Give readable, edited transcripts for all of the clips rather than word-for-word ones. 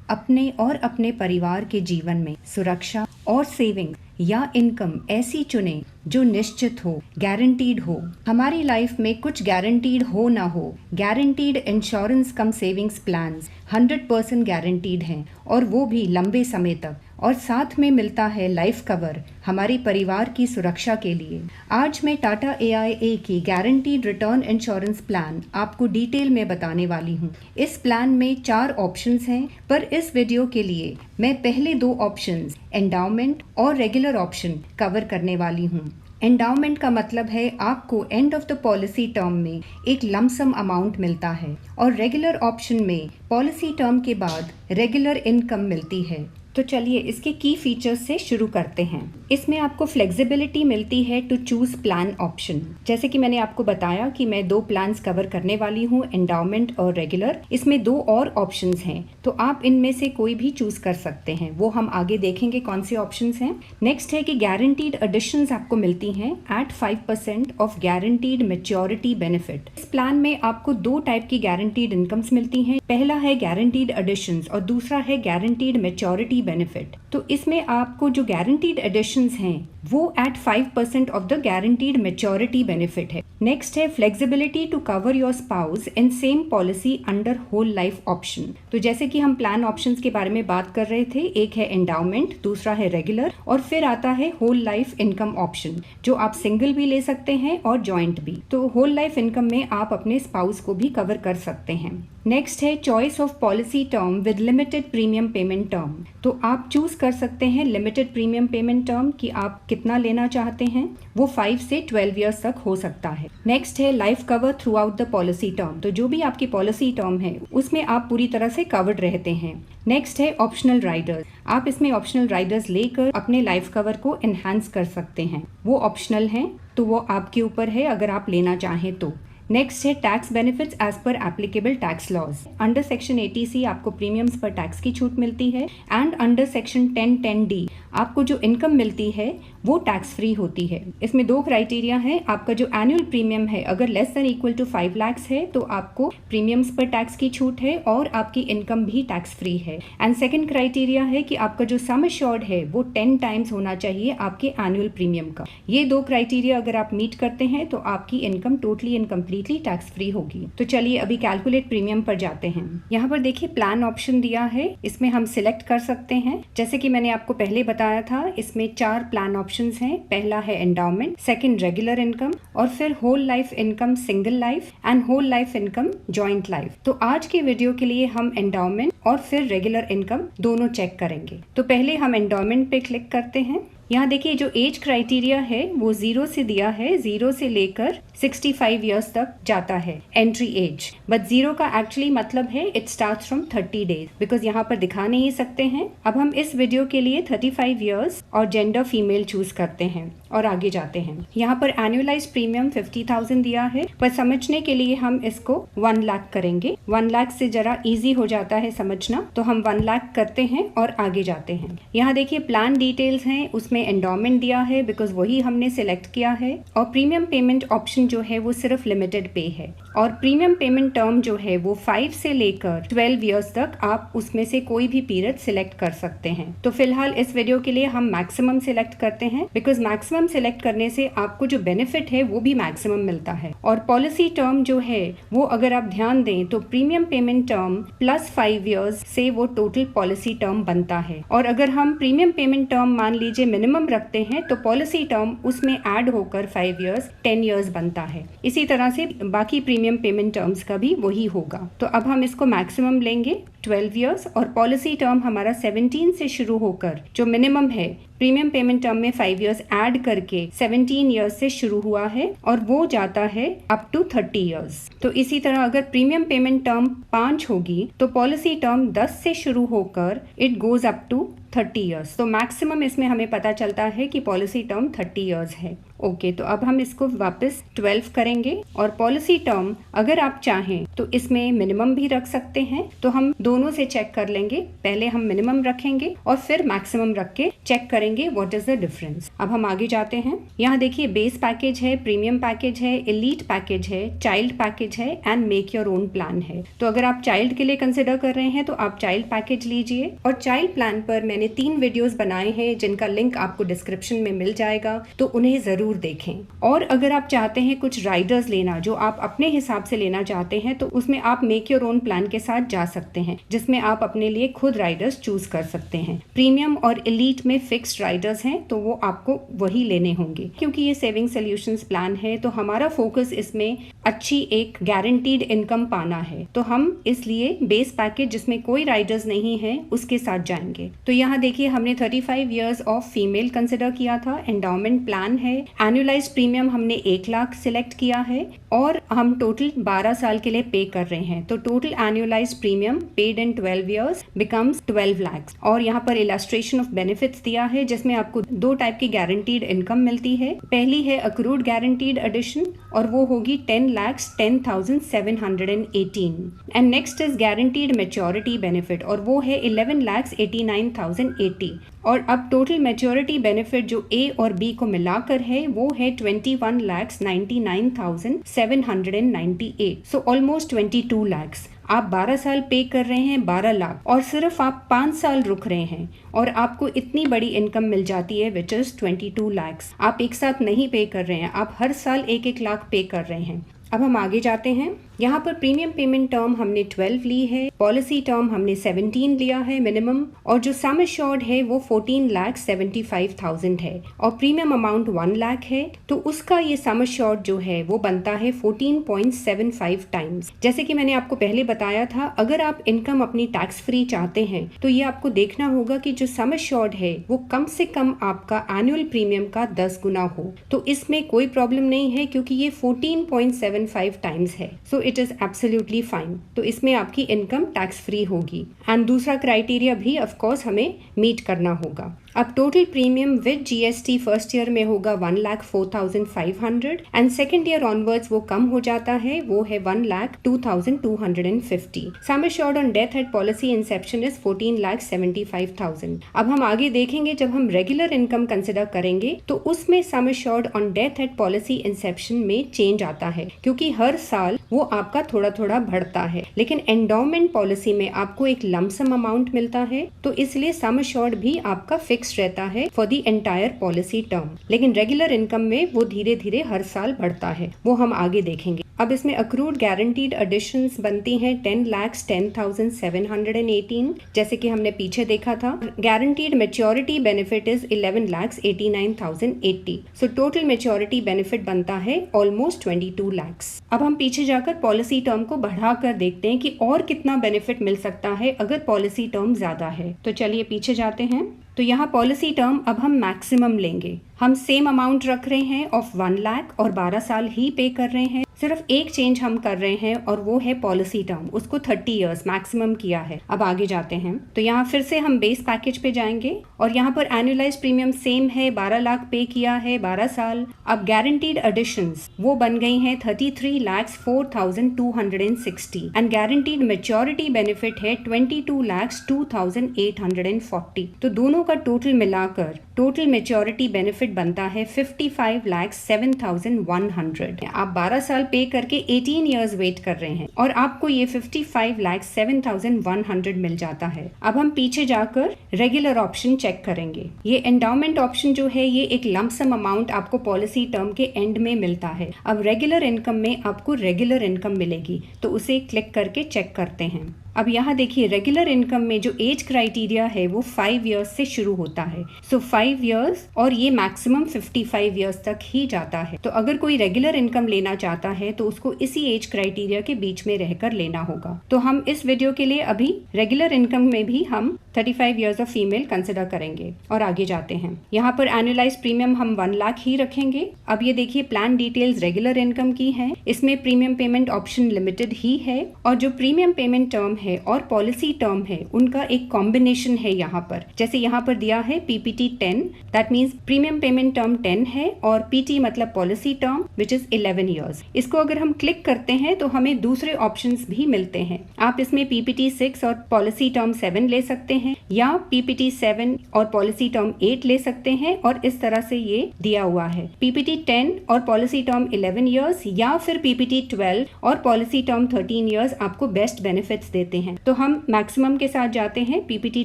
अपने और अपने परिवार के जीवन में सुरक्षा और सेविंग या इनकम ऐसी चुनें जो निश्चित हो, गारंटीड हो। हमारी लाइफ में कुछ गारंटीड हो ना हो, गारंटीड इंश्योरेंस कम सेविंग्स प्लान्स 100% गारंटीड हैं और वो भी लंबे समय तक, और साथ में मिलता है लाइफ कवर हमारे परिवार की सुरक्षा के लिए। आज मैं टाटा AIA की गारंटीड रिटर्न इंश्योरेंस प्लान आपको डिटेल में बताने वाली हूँ। इस प्लान में 4 ऑप्शंस हैं, पर इस वीडियो के लिए मैं पहले 2 ऑप्शंस एंडाउमेंट और रेगुलर ऑप्शन कवर करने वाली हूँ। एंडाउमेंट का मतलब है आपको end of the policy term में एक लमसम अमाउंट मिलता है, और रेगुलर ऑप्शन में पॉलिसी टर्म के बाद रेगुलर इनकम मिलती है। तो चलिए इसके की फीचर्स से शुरू करते हैं। इसमें आपको फ्लेक्सिबिलिटी मिलती है टू चूज प्लान ऑप्शन। जैसे कि मैंने आपको बताया कि मैं 2 प्लान्स कवर करने वाली हूँ, एंडाउमेंट और रेगुलर। इसमें 2 और ऑप्शंस हैं, तो आप इनमें से कोई भी चूज कर सकते हैं। वो हम आगे देखेंगे कौन से ऑप्शंस हैं। नेक्स्ट है कि गारंटीड एडिशंस आपको मिलती हैं at 5% of guaranteed maturity benefit. इस प्लान में आपको 2 टाइप की गारंटीड इनकम्स मिलती हैं। पहला है गारंटीड एडिशंस और दूसरा है गारंटीड मैच्योरिटी बेनिफिट। तो इसमें आपको जो गारंटीड एडिशंस हैं वो at 5% of the guaranteed maturity benefit है। नेक्स्ट है flexibility to cover your spouse in same policy under whole life option. तो जैसे कि हम प्लान ऑप्शंस के बारे में बात कर रहे थे, एक है एंडाउमेंट, दूसरा है रेगुलर, और फिर आता है होल लाइफ इनकम ऑप्शन, जो आप सिंगल भी ले सकते हैं और जॉइंट भी। तो होल लाइफ इनकम में आप अपने स्पाउस को भी कवर कर सकते हैं। नेक्स्ट है choice of policy term with limited premium payment term. तो आप चूज कर सकते हैं लिमिटेड प्रीमियम पेमेंट टर्म कि आप कितना लेना चाहते हैं। वो 5 से 12 ईयर्स तक हो सकता है। नेक्स्ट है life cover through out the policy term. तो जो भी आपकी पॉलिसी टर्म है उसमें आप पूरी तरह से कवर्ड रहते हैं। नेक्स्ट है ऑप्शनल राइडर्स। आप इसमें ऑप्शनल राइडर्स लेकर अपने लाइफ कवर को एनहांस कर सकते हैं। वो ऑप्शनल हैं, तो वो आपके ऊपर है अगर आप लेना चाहें तो। नेक्स्ट है tax benefits as per applicable tax laws. Under section 80C आपको प्रीमियम्स पर टैक्स की छूट मिलती है, एंड अंडर सेक्शन 1010D आपको जो इनकम मिलती है वो टैक्स फ्री होती है। इसमें 2 क्राइटेरिया है। आपका जो एनुअल प्रीमियम है अगर less than equal to 5 lakh है तो आपको प्रीमियम्स पर टैक्स की छूट है और आपकी इनकम भी टैक्स फ्री है। एंड सेकंड क्राइटेरिया है कि आपका जो सम एश्योर्ड है वो 10 टाइम्स होना चाहिए आपके एनुअल प्रीमियम का। ये 2 क्राइटेरिया अगर आप मीट करते हैं तो आपकी income totally and completely tax free होगी। तो चलिए अभी कैलकुलेट प्रीमियम पर जाते हैं। यहाँ पर देखिए प्लान ऑप्शन दिया है, इसमें हम सिलेक्ट कर सकते हैं। जैसे कि मैंने आपको पहले बताया था, इसमें 4 प्लान ऑप्शंस हैं। पहला है एंडाउमेंट, सेकंड रेगुलर इनकम, और फिर whole life income single life and whole life income joint life. तो आज के वीडियो के लिए हम एंडाउमेंट और फिर रेगुलर इनकम दोनों चेक करेंगे। तो पहले हम एंडाउमेंट पे क्लिक करते हैं। यहाँ देखिए जो एज क्राइटेरिया है वो 0 से दिया है, 0 से लेकर 65 ईयर्स तक जाता है एंट्री एज। बट 0 का एक्चुअली मतलब है it starts from 30 days, because यहाँ पर दिखा नहीं सकते हैं। अब हम इस वीडियो के लिए 35 ईयर्स और जेंडर फीमेल चूज करते हैं और आगे जाते हैं। यहाँ पर एनुअलाइज प्रीमियम 50,000 दिया है, पर समझने के लिए हम इसको 1 लाख करेंगे। 1 लाख से जरा इजी हो जाता है समझना, तो हम 1 लाख करते हैं और आगे जाते हैं। यहाँ देखिए प्लान डिटेल्स हैं, उसमें एंडोमेंट दिया है बिकॉज वही हमने सिलेक्ट किया है, और प्रीमियम पेमेंट ऑप्शन जो है वो सिर्फ लिमिटेड पे है, और प्रीमियम पेमेंट टर्म जो है वो 5 से लेकर 12 ईयर्स तक आप उसमें से कोई भी पीरियड सिलेक्ट कर सकते हैं। तो फिलहाल इस वीडियो के लिए हम मैक्सिमम सिलेक्ट करते हैं, बिकॉज मैक्सिमम सिलेक्ट करने से आपको जो बेनिफिट है वो भी मैक्सिमम मिलता है। और पॉलिसी टर्म जो है वो अगर आप ध्यान दें तो premium payment term plus 5 years से वो टोटल पॉलिसी टर्म बनता है, और अगर हम प्रीमियम पेमेंट टर्म मान लीजिए मिनिमम रखते हैं तो पॉलिसी टर्म उसमें ऐड होकर 5 ईयर्स 10 ईयर्स बनता है। इसी तरह से बाकी प्रीमियम पेमेंट टर्म्स का भी वही होगा। तो अब हम इसको मैक्सिमम लेंगे 12 ईयर्स, और पॉलिसी टर्म हमारा 17 से शुरू होकर जो मिनिमम है प्रीमियम पेमेंट टर्म में 5 ईयर्स ऐड करके 17 ईयर्स से शुरू हुआ है और वो जाता है अप टू 30 ईयर्स। तो इसी तरह अगर प्रीमियम पेमेंट टर्म 5 होगी तो पॉलिसी टर्म 10 से शुरू होकर it goes up to 30 years. तो मैक्सिमम इसमें हमें पता चलता है कि पॉलिसी टर्म 30 ईयर्स है। ओके, तो अब हम इसको वापस 12 करेंगे और पॉलिसी टर्म अगर आप चाहें तो इसमें मिनिमम भी रख सकते हैं। तो हम दोनों से चेक कर लेंगे, पहले हम मिनिमम रखेंगे और फिर मैक्सिमम रख के चेक करेंगे व्हाट इज द डिफरेंस। अब हम आगे जाते हैं। यहाँ देखिए बेस पैकेज है, प्रीमियम पैकेज है, एलीट पैकेज है, चाइल्ड पैकेज है and make your own plan है। तो अगर आप चाइल्ड के लिए कंसिडर कर रहे हैं तो आप चाइल्ड पैकेज लीजिए। और चाइल्ड प्लान पर मैंने 3 वीडियोस बनाए हैं जिनका लिंक आपको डिस्क्रिप्शन में मिल जाएगा, तो उन्हें जरूर देखें। और अगर आप चाहते हैं कुछ राइडर्स लेना जो आप अपने हिसाब से लेना चाहते हैं तो उसमें आप मेक योर ओन प्लान के साथ जा सकते हैं, जिसमें आप अपने लिए खुद राइडर्स चूज कर सकते हैं। प्रीमियम और एलीट में फिक्स्ड राइडर्स हैं तो वो आपको वही लेने होंगे। क्योंकि ये सेविंग सॉल्यूशंस प्लान है तो हमारा फोकस इसमें अच्छी एक गारंटीड इनकम पाना है, तो हम इसलिए बेस पैकेज जिसमें कोई राइडर्स नहीं है उसके साथ जाएंगे। तो यहाँ देखिए हमने 35 इयर्स ऑफ फीमेल कंसिडर किया था, एंडाउमेंट प्लान है, एनुअलाइज्ड प्रीमियम हमने 1 लाख सिलेक्ट किया है और हम टोटल 12 साल के लिए पे कर रहे हैं। तो total annualised premium paid in 12 years becomes 12 lakh. और यहाँ पर इलस्ट्रेशन ऑफ बेनिफिट्स दिया है जिसमें आपको 2 टाइप की गारंटीड इनकम मिलती है। पहली है अक्रूड गारंटीड एडिशन और वो होगी 10,10,718 and next is guaranteed maturity benefit और वो है 11,89,080। और अब टोटल मैच्योरिटी बेनिफिट जो ए और बी को मिलाकर है वो है 21,99,798। So almost 22 lakh. आप 12 साल पे कर रहे हैं 12 लाख और सिर्फ आप 5 साल रुक रहे हैं और आपको इतनी बड़ी इनकम मिल जाती है विच इज 22 लाख। आप एक साथ नहीं पे कर रहे हैं, आप हर साल 1-1 लाख पे कर रहे हैं। अब हम आगे जाते हैं। यहाँ पर प्रीमियम पेमेंट टर्म हमने 12 ली है, पॉलिसी टर्म हमने 17 लिया है मिनिमम, और जो सम एश्योर्ड है वो 14,75,000 है और प्रीमियम अमाउंट 1 लाख है। तो उसका ये सम एश्योर्ड जो है वो बनता है 14.75 टाइम्स। जैसे कि मैंने आपको पहले बताया था, अगर आप इनकम अपनी टैक्स फ्री चाहते हैं तो ये आपको देखना होगा कि जो सम एश्योर्ड है वो कम से कम आपका एनुअल प्रीमियम का 10 गुना हो। तो इसमें कोई प्रॉब्लम नहीं है क्योंकि ये 14.75 टाइम्स है। So it is absolutely fine. तो इसमें आपकी इनकम टैक्स फ्री होगी एंड दूसरा क्राइटेरिया भी ऑफ कोर्स हमें मीट करना होगा। अब total premium with GST first year में होगा 1,04,500 एंड सेकेंड ईयर ऑनवर्ड्स वो कम हो जाता है, वो है 1,02,250। Sum assured on death eight policy Inception is 14,75,000। अब हम आगे देखेंगे जब हम रेगुलर इनकम कंसिडर करेंगे तो उसमें sum assured on death eight policy Inception में चेंज आता है क्योंकि हर साल वो आपका थोड़ा थोड़ा बढ़ता है, लेकिन एंडाउमेंट पॉलिसी में आपको एक लमसम अमाउंट मिलता है तो इसलिए सम एश्योर्ड भी आपका फिक्स रहता है for the entire policy term. लेकिन रेगुलर इनकम में वो धीरे धीरे हर साल बढ़ता है, वो हम आगे देखेंगे। अब इसमें अक्रूड गारंटीड एडिशंस बनती हैं 10,10,718 जैसे कि हमने पीछे देखा था। Guaranteed maturity benefit is 11,89,080। So total maturity benefit बनता है ऑलमोस्ट 22 लाख। अब हम पीछे जाकर पॉलिसी टर्म को बढ़ाकर देखते हैं कि और कितना बेनिफिट मिल सकता है अगर पॉलिसी टर्म ज्यादा है। तो चलिए पीछे जाते हैं। तो यहाँ पॉलिसी टर्म अब हम मैक्सिमम लेंगे। हम सेम अमाउंट रख रहे हैं ऑफ 1 लाख और 12 साल ही पे कर रहे हैं। सिर्फ एक चेंज हम कर रहे हैं और वो है पॉलिसी टर्म, उसको 30 इयर्स मैक्सिमम किया है। अब आगे जाते हैं। तो यहाँ फिर से हम बेस पैकेज पे जाएंगे और यहाँ पर एनुअलाइज्ड प्रीमियम सेम है, 12 लाख पे किया है 12 साल। अब गारंटीड एडिशंस वो बन गई हैं 33,04,260 एंड गारंटीड मैच्योरिटी बेनिफिट है 22,02,840। तो दोनों का टोटल मिलाकर टोटल मैच्योरिटी बेनिफिट बनता है 55,07,100। आप 12 साल पे करके 18 इयर्स वेट कर रहे हैं और आपको ये 55,07,100 मिल जाता है। अब हम पीछे जाकर रेगुलर ऑप्शन चेक करेंगे। ये एंडाउमेंट ऑप्शन जो है ये एक लमसम अमाउंट आपको पॉलिसी टर्म के एंड में मिलता है। अब रेगुलर इनकम में आपको रेगुलर इनकम मिलेगी, तो उसे क्लिक करके चेक करते हैं। अब यहाँ देखिए रेगुलर इनकम में जो एज क्राइटेरिया है वो 5 इयर्स से शुरू होता है। सो 5 इयर्स और ये मैक्सिमम 55 इयर्स तक ही जाता है। तो अगर कोई रेगुलर इनकम लेना चाहता है तो उसको इसी एज क्राइटेरिया के बीच में रहकर लेना होगा। तो हम इस वीडियो के लिए अभी रेगुलर इनकम में भी हम 35 ईयर्स ऑफ फीमेल कंसिडर करेंगे। और आगे जाते हैं, यहाँ पर एनुअलाइज प्रीमियम हम 1 लाख ही रखेंगे। अब ये देखिए प्लान डिटेल्स रेगुलर इनकम की है, इसमें प्रीमियम पेमेंट ऑप्शन लिमिटेड ही है और जो प्रीमियम पेमेंट टर्म है और पॉलिसी टर्म है उनका एक कॉम्बिनेशन है यहाँ पर। जैसे यहाँ पर दिया है PPT 10, that means premium payment term 10 है और PT मतलब policy term which is 11 years. इसको अगर हम क्लिक करते हैं तो हमें दूसरे ऑप्शंस भी मिलते हैं। आप इसमें PPT 6 और पॉलिसी टर्म 7 ले सकते हैं या PPT 7 और पॉलिसी टर्म 8 ले सकते हैं और इस तरह से ये दिया हुआ है। PPT 10 और पॉलिसी टर्म 11 ईयर्स या फिर PPT 12 और पॉलिसी टर्म 13 ईयर्स आपको बेस्ट बेनिफिट्स देते हैं। तो हम मैक्सिमम के साथ जाते हैं PPT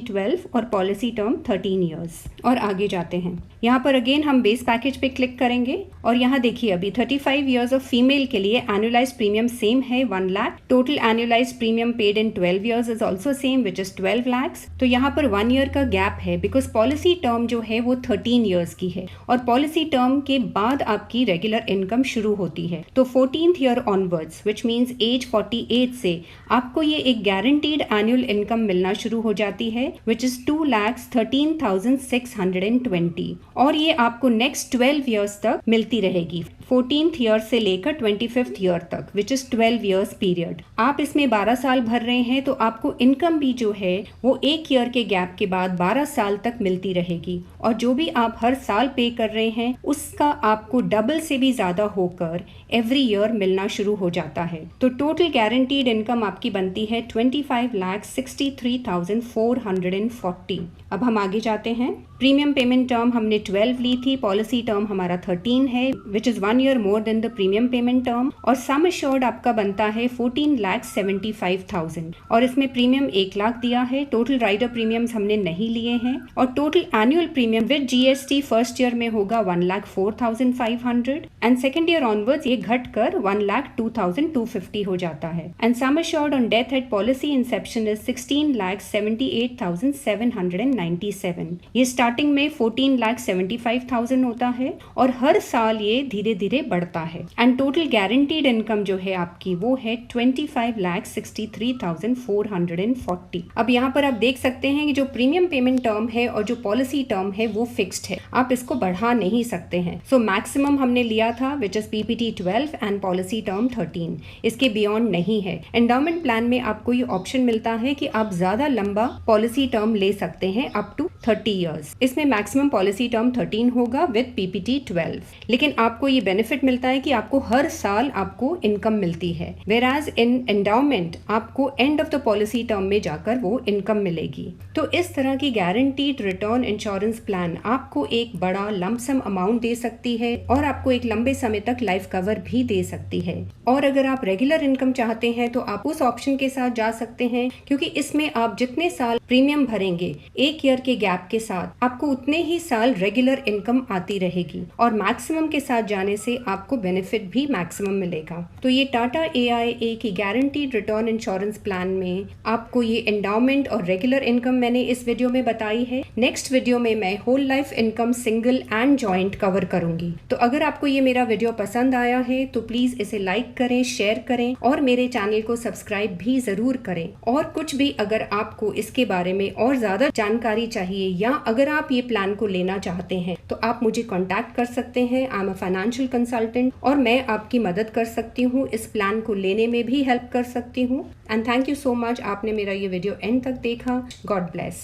12 और पॉलिसी टर्म 13 ईयर्स और आगे जाते हैं। यहाँ पर अगेन हम बेस पैकेज पे क्लिक करेंगे और यहाँ देखिए अभी 35 ईयर्स ऑफ फीमेल के लिए एनुअलाइज प्रीमियम सेम है 1 lakh. Total annualise premium paid in 12 years is also same which is 12 lakhs. तो यहाँ पर 1 ईयर का गैप है बिकॉज पॉलिसी टर्म जो है वो 13 ईयर्स की है और पॉलिसी टर्म के बाद आपकी रेगुलर इनकम शुरू होती है। तो 14th year onwards which means age 48 से आपको ये एक गारंटीड एनुअल इनकम मिलना शुरू हो जाती है विच इज 2,13,620 और ये आपको नेक्स्ट 12 ईयर्स तक मिलती रहेगी, 14th ईयर से लेकर 25th ईयर तक विच इज 12 ईयर्स पीरियड। आप इसमें 12 साल भर रहे हैं तो आपको इनकम भी जो है वो 1 ईयर के गैप के बाद 12 साल तक मिलती रहेगी और जो भी आप हर साल पे कर रहे हैं उसका आपको डबल से भी ज्यादा होकर एवरी ईयर मिलना शुरू हो जाता है। तो टोटल गारंटीड इनकम आपकी बनती है 25,63,440। अब हम आगे जाते हैं। प्रीमियम पेमेंट टर्म हमने 12 ली थी, पॉलिसी टर्म हमारा 13 है which is 1 year more than the premium payment term और सम एश्योर्ड आपका बनता है 14,75,000 और इसमें प्रीमियम 1 लाख दिया है। टोटल राइडर प्रीमियम्स हमने नहीं लिए हैं और total annual premium with GST first year में होगा 1,04,500 एंड सेकेंड ईयर ऑनवर्ड्स ये घटकर 1,02,250 हो जाता है and sum assured on death eight policy Inception is 16,78,797। ये स्टार्टिंग में 14,75,000 होता है और हर साल ये धीरे धीरे बढ़ता है एंड टोटल गारंटीड इनकम जो है आपकी वो है 25,63,440। अब यहाँ पर आप देख सकते हैं कि जो प्रीमियम पेमेंट टर्म है और जो पॉलिसी टर्म है वो फिक्स्ड है, आप इसको बढ़ा नहीं सकते हैं। सो मैक्सिमम हमने लिया था which is PPT 12 and policy term 13, इसके बियॉन्ड नहीं है। एंडाउमेंट प्लान में आपको ये ऑप्शन मिलता है कि आप ज्यादा लंबा पॉलिसी टर्म ले सकते हैं अप टू 30 ईयर्स। इसमें मैक्सिमम पॉलिसी टर्म 13 होगा विद PPT 12, लेकिन आपको ये बेनिफिट मिलता है कि आपको हर साल आपको इनकम मिलती है, वेराज इन एंडाउमेंट आपको end of the policy term में जाकर वो इनकम मिलेगी। तो इस तरह की गारंटीड रिटर्न इंश्योरेंस प्लान आपको एक बड़ा लमसम अमाउंट दे सकती है और आपको एक लंबे समय तक लाइफ कवर भी दे सकती है। और अगर आप रेगुलर इनकम चाहते हैं तो आप उस ऑप्शन के साथ जा सकते हैं क्योंकि इसमें आप जितने साल प्रीमियम भरेंगे 1 ईयर के गैप के साथ आपको उतने ही साल रेगुलर इनकम आती रहेगी और मैक्सिमम के साथ जाने से आपको बेनिफिट भी मैक्सिमम मिलेगा। तो ये टाटा AIA की गारंटीड रिटर्न इंश्योरेंस प्लान में आपको ये एंडाउमेंट और रेगुलर इनकम मैंने इस वीडियो में बताई है। नेक्स्ट वीडियो में मैं whole life income single and joint cover करूंगी। तो अगर आपको ये मेरा वीडियो पसंद आया है तो प्लीज इसे लाइक करें, शेयर करें और मेरे चैनल को सब्सक्राइब भी जरूर करें। और कुछ भी अगर आपको इसके बारे में और ज्यादा जानकारी चाहिए या अगर आप ये प्लान को लेना चाहते हैं तो आप मुझे कांटेक्ट कर सकते हैं। I am a financial consultant और मैं आपकी मदद कर सकती हूँ, इस प्लान को लेने में भी हेल्प कर सकती हूँ। And thank you so much, आपने मेरा ये वीडियो एंड तक देखा। God bless.